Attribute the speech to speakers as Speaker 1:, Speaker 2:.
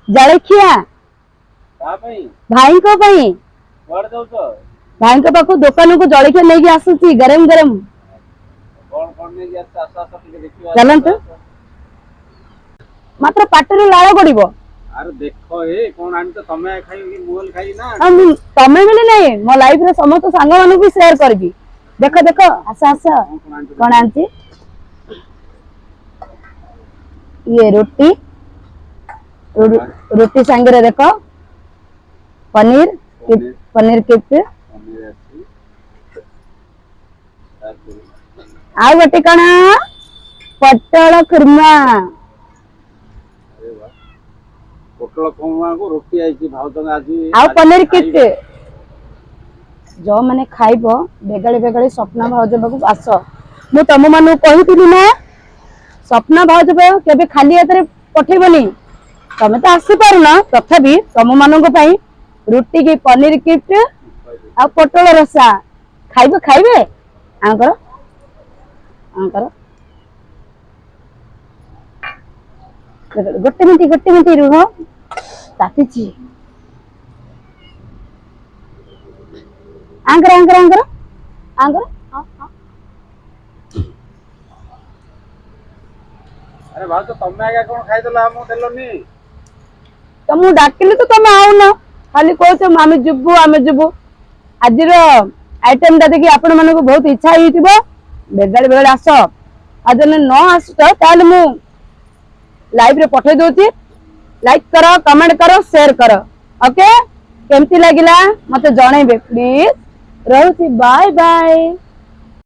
Speaker 1: जलखिया भाई को भाई को पाखु दुकान को जलखिया नहीं आसुची गरम गरम चलतु मात्र पाटर लाल गड़ब
Speaker 2: अरे देखो ए कोन आनी तो तमे खाई कि मोल खाई ना
Speaker 1: तमे मिले नहीं मो लाइफ रे समस्त सांग मानु भी शेयर करबी देखो देखो आस आस कोन आंती ये रोटी रोटी संगे रे देखो पनीर पनीर किप्ट आ गोटे कण पटल खुरमा
Speaker 2: पोटल खुरमा को रोटी आई भाव आज
Speaker 1: आ पनीर किट जो माने खाइबो बेगाली बेगाली सपना भाउज बाबू आस मु तम मानु कहिथिलि ना सपना भाउज बाबू केबे खाली हाथ पठेबनी तमे तो आसी पारुना तथापि तम मानक पई रोटी की पनीर किट आ पोटल रसा खाइबे खाइबे आंकर आंकर गोटे मिनट रुह तातीची आंकर आंकर आंकर आंकर
Speaker 2: अरे भाव तो तमे आगे कोन खाइ देला हम देलोनी
Speaker 1: तो मु डाकिली तो तमे आउ न खाली कहछ आमे जिबु आज रो आइटम दा देखि आपण मन को बहुत इच्छा हितिबो बेगाल बेगाल आसो आज न आसतो ताले मु लाइव रे पठे दोती लाइक करो कमेंट करो शेयर करो ओके केमती लागिला मते जणैबे प्लीज रहउची बाय बाय।